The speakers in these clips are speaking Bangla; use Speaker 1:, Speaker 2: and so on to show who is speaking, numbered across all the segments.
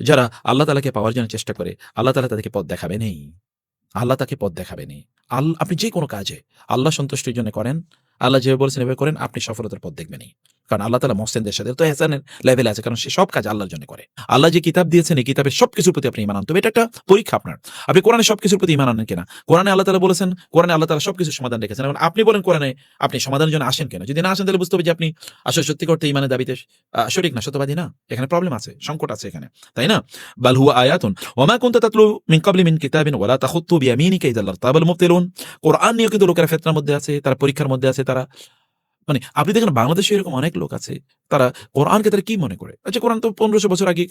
Speaker 1: যারা আল্লাহ তাআলাকে পাওয়ার জন্য চেষ্টা করে, আল্লাহ তাআলা তাদেরকে পথ দেখাবেনই। আল্লাহ তাকে পথ দেখাবেনই। আপনি যে কোনো কাজে আল্লাহ সন্তুষ্টির জন্য করেন, আল্লাহ যেভাবে বলেছেন এভাবে করেন, আপনি সফলতার পথ দেখবেনই। কারণ আল্লাহ তাআলা মুহসিনদের সাথে তো ইহসানের লেভেলে আছে। কারণ সে সব কাজ আল্লাহর জন্য করে। আল্লাহ যে কিতাব দিয়েছেন, এই কিতাবের সবকিছুর প্রতি আপনি ঈমান আনতে হবে। এটা একটা পরীক্ষা আপনার। আপনি কোরআনের সবকিছুর প্রতি ঈমান আনেন কিনা? কোরআনে আল্লাহ তাআলা বলেছেন, কোরআনে আল্লাহ তাআলা সবকিছুর সমাধান রেখেছেন। এখন আপনি বলেন কোরআনে আপনি সমাধানের জন্য আসেন কেন? যদি না আসেন তাহলে বুঝতে হবে যে আপনি আসলে সত্যি করতে ঈমানের দাবিতে শরীক না, সত্যবাদী না। এখানে প্রবলেম আছে, সংকট আছে এখানে। তাই না? বাল হুয়া আয়াতুন ওয়া মা কুনতা তাতলু মিন ক্বাবলি মিন কিতাবিন ওয়া লা তাখুত্তু বিয়ামিনিকা ইযাল লারতাবাল মুবতিলুন। কোরআন নিয়ে কিন্তু লোকেরা ফিতনার মধ্যে আছে, তারা পরীক্ষার মধ্যে আছে, তারা মানে আপনি দেখেন বাংলাদেশে এরকম অনেক লোক আছে, তারা কোরআনকে তারা কি মনে করে? আচ্ছা কোরআন তো ১৫০০ বছর আগে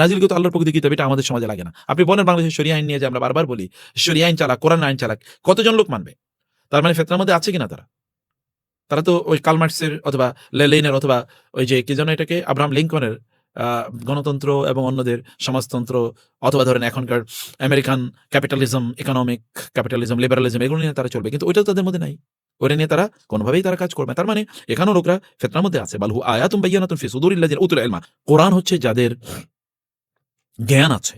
Speaker 1: নাজিলকৃত আল্লাহর প্রকৃত কিতাব, এটা আমাদের সমাজে লাগে না। আপনি বলেন বাংলাদেশের শরিয়া আইন নিয়ে যে আমরা বারবার বলি, শরিয়া আইন চালাক, কোরআন আইন চালাক, কতজন লোক মানবে? তার মানে ফিতনার মধ্যে আছে কিনা তারা? তারা তো ওই কার্ল মার্কসের অথবা লেনিনের অথবা ওই যে কি যেন এটাকে আব্রাহাম লিঙ্কনের আ গণতন্ত্র এবং অন্যদের সমাজতন্ত্র অথবা ধরেন এখনকার American capitalism, economic capitalism, liberalism এগুলো নিয়ে তারা চলবে। কিন্তু ওইটাও তাদের মধ্যে নাই। ওটা নিয়ে তারা কোনভাবেই তারা কাজ করবে না। তার মানে এখানেও লোকরা ফিতনার মধ্যে আছে। বাল হু আয়াতুম বায়্যিনাতুন ফি সুদুরিল্লাযিনা উতুল ইলমা। কোরআন হচ্ছে যাদের জ্ঞান আছে,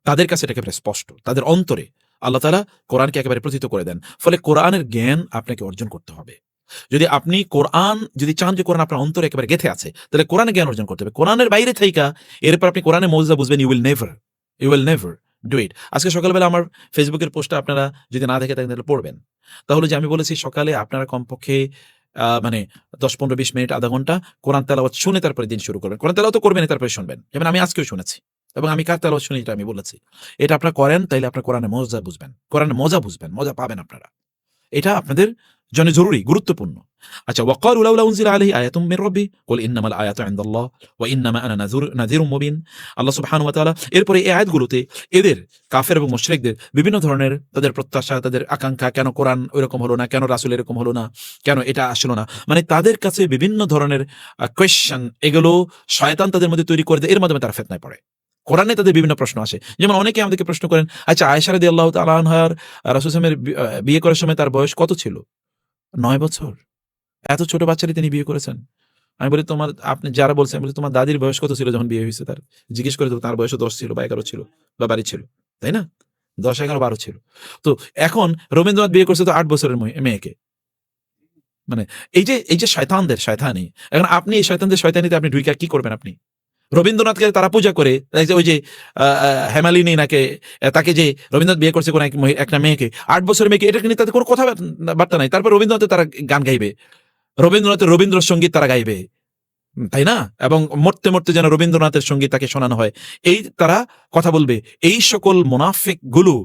Speaker 1: তাদের কাছে এটা একেবারে স্পষ্ট। তাদের অন্তরে আল্লাহ তাআলা কোরআনকে একেবারে প্রথিত করে দেন। ফলে কোরআনের জ্ঞান আপনাকে অর্জন করতে হবে। যদি আপনি কোরআন যদি চান যে কোরআন আপনার অন্তরে একেবারে গেঁথে আছে, তাহলে কোরআনে জ্ঞান অর্জন করতে হবে। কোরআনের বাইরে থাইকা এরপর আপনি কোরআনের মউজিজা বুঝবেন, you will never do it. আজকে সকালবেলা আমার ফেসবুকের পোস্টটা আপনারা যদি না দেখে থাকেন তাহলে পড়বেন। তাহলে যে আমি বলেছি সকালে আপনারা কমপক্ষে মানে ১০, ১৫, ২০ মিনিট, আধা ঘন্টা কোরআন তেলাওয়াত শুনে তারপরে দিন শুরু করবেন। কোরআন তেলাওয়াত তো করবেনই, তারপরে শুনবেন। যেমন আমি আজকেও শুনেছি এবং আমি কার তেলাওয়াত শুনি এটা আমি বলেছি। এটা আপনারা করেন তাইলে আপনার কোরআনের মজা বুঝবেন। কোরআনের মজা বুঝবেন, মজা পাবেন আপনারা। এটা আপনাদের জন্য জরুরি, গুরুত্বপূর্ণ। আচ্ছা ওয়াকালু লাউলা উনজিলা আলাইহি আয়াতুম মির রাব্বি কুল ইন্নামাল আয়াতু ইনদাল্লাহ ওয়া ইন্নামা আনা নাযিরুম মুবিন। আল্লাহ সুবহানাহু ওয়া তাআলা এরপরে এই আয়াতগুলোতে এদের কাফের এবং মুশরিকদের বিভিন্ন ধরনের তাদের প্রত্যাশা, তাদের আকাঙ্ক্ষা, কেন কোরআন ওইরকম হলো না, কেন রাসূল এরকম হলো না, কেন এটা আসলো না, মানে তাদের কাছে বিভিন্ন ধরনের কোয়েশ্চেন, এগুলো শয়তান তাদের মধ্যে তৈরি করে দেয়। এর মাধ্যমে তারা ফিতনায় পড়ে। কোরআনে তাদের বিভিন্ন প্রশ্ন আসে। যেমন অনেকে আমাদেরকে প্রশ্ন করেন, আচ্ছা আয়েশা রাদিয়াল্লাহু তাআলা আনহার রাসূল সাল্লাল্লাহু আলাইহি ওয়াসাল্লামের বিয়ে করার সময় তার বয়স কত ছিল? ৯ বছর। এত ছোট বাচ্চারই তিনি বিয়ে করেছেন। আমি বলি তোমার আপনি যারা বলছেন, আমি বলি তোমার দাদির বয়স কত ছিল যখন বিয়ে হইছে তার? জিজ্ঞেস করে তো তার বয়সও ১০ ছিল বা ১১ ছিল বা ১২ ছিল। তাই না? ১০, ১১, ১২ ছিল। তো এখন রবীন্দ্রনাথ বিয়ে করছে তো ৮ বছরের মেয়েকে। মানে এই যে শয়তানদের শয়তানি। এখন আপনি এই শয়তানদের শয়তানিতে আপনি ঢুইকা কি করবেন আপনি? রবীন্দ্রনাথকে তারা পূজা করে। এই যে ওই যে আ আ হেমালিনী নাকে তাকে যে রবীন্দ্রনাথ বিয়ে করছে কোন একটা মেয়েকে, ৮ বছরের মেয়েকে, এটাকে নিয়ে তাদের কোন কথা বার্তা নাই। তারপর রবীন্দ্রনাথের তারা গান গাইবে। রবীন্দ্রনাথের রবীন্দ্রসঙ্গীত তারা গাইবে। তাই না? এবং মরতে, মরতে যেন রবীন্দ্রনাথের সঙ্গীত তাকে শোনানো হয়। এই তারা কথা বলবে। এই সকল মুনাফিকগুলো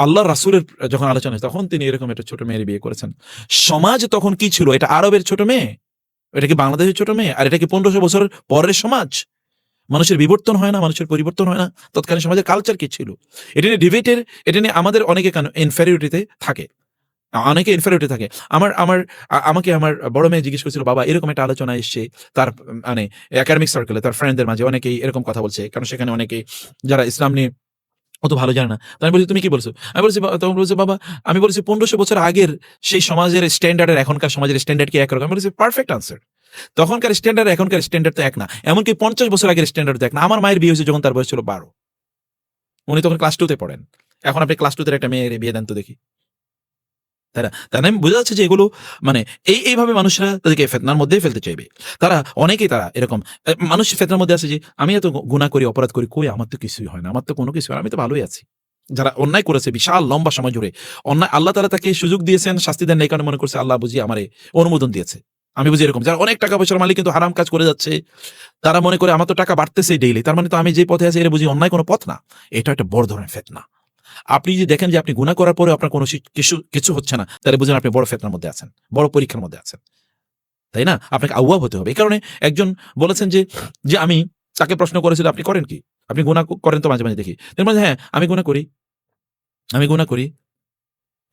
Speaker 1: আল্লাহর রাসূলের যখন আলোচনা হয়েছে তখন তিনি এরকম একটা ছোট মেয়ের বিয়ে করেছেন। সমাজ তখন কি ছিল? এটা আরবের ছোট মেয়ে? এটা কি বাংলাদেশের ছোট মেয়ে? আর এটা কি ১৫০০ বছর পরের সমাজ? মানুষের বিবর্তন হয় না, মানুষের পরিবর্তন হয় না। তৎকালীন সমাজের কালচার কি ছিল? এটা নিয়ে ডিবেটের, এটা নিয়ে আমাদের অনেকে কেন ইনফেরিয়রিটিতে থাকে। অনেকে ইনফেরিয়রিটি থাকে। আমাকে আমার বড় মেয়ে জিজ্ঞেস করেছিল, বাবা এরকম একটা আলোচনা এসছে তার মানে একাডেমিক সার্কেলে তার ফ্রেন্ডদের মাঝে অনেকেই এরকম কথা বলছে। কারণ সেখানে অনেকেই যারা ইসলাম নিয়ে অত ভালো জানে না। তো আমি বলছি, তুমি কি বলছো? আমি বলছি তখন বলছে, বাবা আমি বলেছি ১৫০০ বছর আগের সেই সমাজের স্ট্যান্ডার্ড আর এখনকার সমাজের স্ট্যান্ডার্ড কি একরকম? আমি বলেছি পারফেক্ট আনসার। তখনকার স্ট্যান্ডার্ড এখনকার স্ট্যান্ডার্ড তো এক না। এমনকি ৫০ বছর আগের স্ট্যান্ডার্ড তো এক না। আমার মায়ের বিয়ে হয়েছে যখন তার বয়স ছিল ১২। উনি তখন ক্লাস 2 তে পড়েন। এখন আপনি ক্লাস 2 তে একটা মেয়ের বিয়ে দেন তো দেখি। তাই না? তার মানে বোঝা যাচ্ছে যে এগুলো মানে এইভাবে মানুষরা তাদেরকে ফিতনার মধ্যেই ফেলতে চাইবে। অনেকেই তারা এরকম মানুষ ফিতনার মধ্যে আছে যে আমি এত গুনাহ করি, অপরাধ করি, কই আমার তো কিছুই হয় না। আমার তো কোনো কিছু হয় না। আমি তো ভালোই আছি। যারা অন্যায় করেছে বিশাল লম্বা সময় জুড়ে, অন্যায় আল্লাহ তাআলা তাকে সুযোগ দিয়েছেন, শাস্তি দেন নাই কারণ মনে করছে আল্লাহ বুঝি আমারে অনুমোদন দিয়েছে। আমি বুঝি এরকম। যারা অনেক টাকা পয়সার মালিক কিন্তু হারাম কাজ করে যাচ্ছে, তারা মনে করে আমার তো টাকা বাড়তেছেই ডেইলি। তার মানে তো আমি যে পথে আছি এটা বুঝি অন্যায় কোনো পথ না। এটা একটা বড় ধরনের ফিতনা। আপনি যদি দেখেন যে আপনি গুনাহ করার পরেও আপনার কোনো কিছু হচ্ছে না, তাহলে বুঝেন আপনি বড় ফিতনার মধ্যে আছেন। বড় পরীক্ষার মধ্যে আছেন। তাই না? আপনাকে আউয়াব হতে হবে। এই কারণে একজন বলেছেন যে আমি তাকে প্রশ্ন করেছিল, আপনি করেন কি? আপনি গুনাহ করেন তো মাঝে, মাঝে দেখি। তিনি বলছেন, হ্যাঁ, আমি গুনাহ করি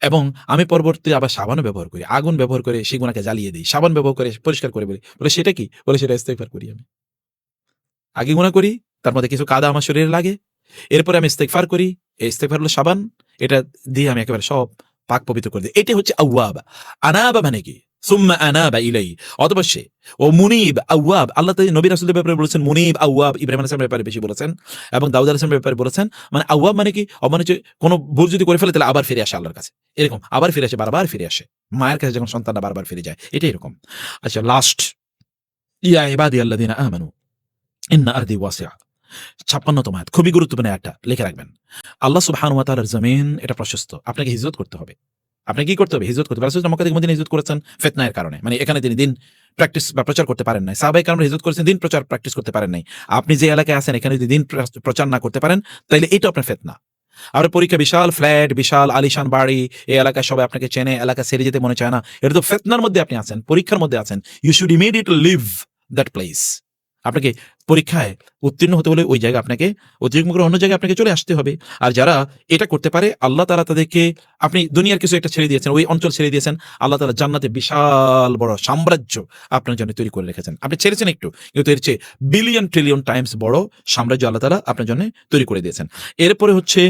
Speaker 1: এবং আমি পরবর্তীতে আবার সাবানও ব্যবহার করি। আগুন ব্যবহার করে সেই গুনাহকে জ্বালিয়ে দেই। সাবান ব্যবহার করে পরিষ্কার করে বলি। বলে সেটা কি? বলে সেটা ইস্তেগফার করি আমি। আগে গুনাহ করি, তার মধ্যে কিছু কাদা আমার শরীরে লাগে। এরপরে আমি ইস্তেগফার করি। এই ইস্তেগফার হলো সাবান। এটা দিয়ে আমি একেবারে সব পাক পবিত্র করে দেই। এটাই হচ্ছে আওয়াব। আনাবা মানে কি? সুম্মা আনাবা ইলাই, অতঃপর সে ও মুনিব আওয়াব, আল্লাহ তাআলা নবী রাসূলের ব্যাপারে বলেছেন মুনিব আওয়াব, ইব্রাহিম আলাইহিস সালামের ব্যাপারে বেশি বলেছেন এবং দাউদ আলাইহিস সালামের ব্যাপারে বলেছেন। মানে আওয়াব মানে কি, মানে হচ্ছে কোনো ভুল যদি করে ফেলে তাহলে আবার ফিরে আসে আল্লাহর কাছে, এরকম আবার ফিরে আসে, বারবার ফিরে আসে, মায়ের কাছে যখন সন্তানরা বারবার ফিরে যায়, এটা এরকম। আচ্ছা লাস্ট, ইয়া ইবাদিয়াল্লাযিনা আমানু ইন্না আরদি ওয়াসিআ, ৫৬তম আয়াত, খুবই গুরুত্বপূর্ণ একটা লিখে রাখবেন। আল্লাহ সুবহানাহু ওয়া তাআলার জমিন এটা প্রশস্ত, আপনাকে হিজরত করতে হবে। আপনাকে কি করতে হবে? হিজরত করতে হবে। রাসূল মক্কা থেকে মদিনায় হিজরত করেছেন ফিতনার কারণে, মানে এখানে তিনি দিন প্র্যাকটিস বা প্রচার করতে পারেন নাই। সাহাবায়ে কেরামরা হিজরত করেছেন দিন প্রচার প্র্যাকটিস করতে পারেন নাই। আপনি যে এলাকায় আছেন এখানে যদি দিন প্রচার না করতে পারেন তাইলে এটা আপনার ফিতনা। আর পরীক্ষা, বিশাল ফ্ল্যাট, বিশাল আলিশান বাড়ি, এই এলাকায় সবাই আপনাকে চেনে, এলাকা ছেড়ে যেতে মনে চায় না, এটা তো ফিতনার মধ্যে আপনি আছেন, পরীক্ষার মধ্যে আছেন। You should immediately leave that place. আপনাকে পরীক্ষায় উত্তীর্ণ হতে হলে ওই জায়গা আপনাকে অতিক্রম করে অন্য জায়গায় আপনাকে চলে আসতে হবে। আর যারা এটা করতে পারে আল্লাহ তাআলা তাদেরকে, আপনি দুনিয়ার কিছু একটা ছেড়ে দিয়েছেন, ওই অঞ্চল ছেড়ে দিয়েছেন, আল্লাহ তাআলা জান্নাতে বিশাল বড় সাম্রাজ্য আপনার জন্য তৈরি করে রেখেছেন। আপনি ছেড়েছেন একটু, কিন্তু এর চেয়ে বিলিয়ন ট্রিলিয়ন টাইমস বড় সাম্রাজ্য আল্লাহ তাআলা আপনার জন্য তৈরি করে দিয়েছেন। এরপরে হচ্ছে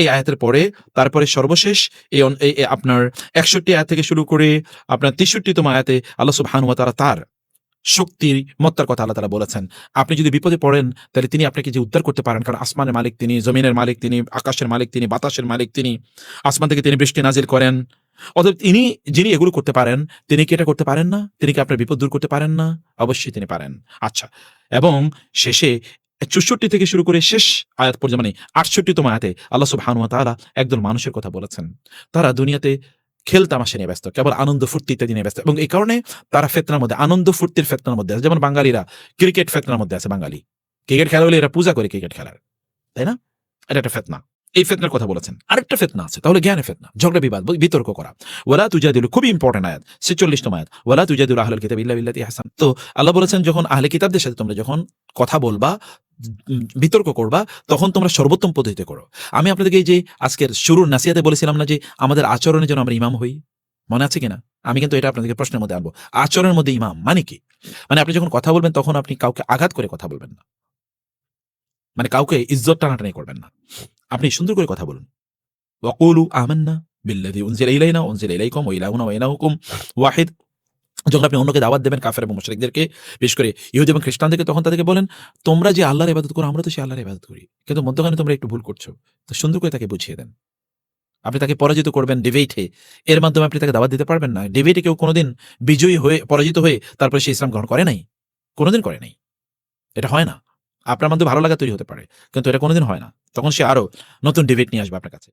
Speaker 1: এই আয়াতের পরে, তারপরে সর্বশেষ এই আপনার ৬১ আয়াত থেকে শুরু করে আপনার ৬৩তম আয়াতে আল্লাহ সুবহানাহু ওয়া তাআলা তার শক্তির মত্তার কথা আল্লাহ তাআলা বলেছেন। আপনি যদি বিপদে পড়েন তাহলে তিনি আপনাকে যে উদ্ধার করতে পারেন, কারণ আসমানের মালিক তিনি, জমিনের মালিক তিনি, আকাশের মালিক তিনি, বাতাসের মালিক তিনি, আসমান থেকে তিনি বৃষ্টি নাজিল করেন। অতএব তিনি যিনি এগুলো করতে পারেন, তিনি কি এটা করতে পারেন না? তিনি কি আপনার বিপদ দূর করতে পারেন না? অবশ্যই তিনি পারেন। আচ্ছা, এবং শেষে ৬৪ থেকে শুরু করে শেষ আয়াত পর্যন্ত, মানে ৬৮তম আয়াতে আল্লাহ সুবহানাহু ওয়া তাআলা একদল মানুষের কথা বলেছেন। তারা দুনিয়াতে খেল তামাশা নিয়ে ব্যস্ত, কেবল আনন্দ ফুর্তি ইত্যাদি নিয়ে ব্যস্ত, এবং এই কারণে তারা ফিতনার মধ্যে, আনন্দ ফুর্তির ফিতনার মধ্যে আছে। যেমন বাঙালিরা ক্রিকেট ফিতনার মধ্যে আছে, বাঙালি ক্রিকেট খেলা হলে এরা পূজা করে ক্রিকেট খেলার, তাই না? এটা একটা ফিতনা। এই ফিতনার কথা বলেছেন। আরেকটা ফিতনা আছে, তাহলে জ্ঞানের ফিতনা, ঝগড়া বিবাদ, বিতর্ক করা। ওয়ালা তুজাদিলু, খুবই ইম্পর্টেন্ট আয়াত, ৪৬তম আয়াত, ওয়ালা তুজাদিলু আহলাল কিতাবি ইল্লা বিল্লাতি আহসান। তো আল্লাহ বলেছেন যখন আহলে কিতাবদের সাথে তোমরা যখন কথা বলবা, বিতর্ক করবা, তখন তোমরা সর্বোত্তম পদ্ধতিতে করো। আমি আপনাদেরকে এই যে আজকের শুরুর নাসিহাতে বলেছিলাম না যে আমাদের আচরণে যেন আমরা ইমাম হই, মনে আছে কিনা? আমি কিন্তু এটা আপনাদেরকে প্রশ্নের মধ্যে আনবো। আচরণের মধ্যে ইমাম মানে কি? মানে আপনি যখন কথা বলবেন তখন আপনি কাউকে আঘাত করে কথা বলবেন না, মানে কাউকে ইজ্জত টানাটানি করবেন না। আপনি সুন্দর করে কথা বলুন। ওয়াকুলু আমান্না বিল্লাযী উনজিলা ইলাইনা উনজিলা ইলাইকুম ওয়া ইলাহুনা ওয়া ইলাহুকুম ওয়াহিদ। যখন আপনি অন্যকে দাওয়াত দেবেন, কাফের এবং মুশরিকদেরকে, বিশেষ করে ইহুদি এবং খ্রিস্টানদেরকে, তখন তাদেরকে বলেন তোমরা যে আল্লাহর ইবাদত করো আমরা তো সেই আল্লাহর ইবাদত করি, কিন্তু মধ্যখানে তোমরা একটু ভুল করছো। তো সুন্দর করে তাকে বুঝিয়ে দেন। আপনি তাকে পরাজিত করবেন ডিবেটে, এর মাধ্যমে আপনি তাকে দাওয়াত দিতে পারবেন না। ডিবেটে কেউ কোনোদিন বিজয়ী হয়ে পরাজিত হয়ে তারপরে সে ইসলাম গ্রহণ করে নাই, কোনোদিন করে নাই। এটা হয় না। আপনার মধ্যে ভালো লাগা তৈরি হতে পারে, কিন্তু এটা কোনোদিন হয় না। তখন সে আরো নতুন ডিবেট নিয়ে আসবে আপনার কাছে।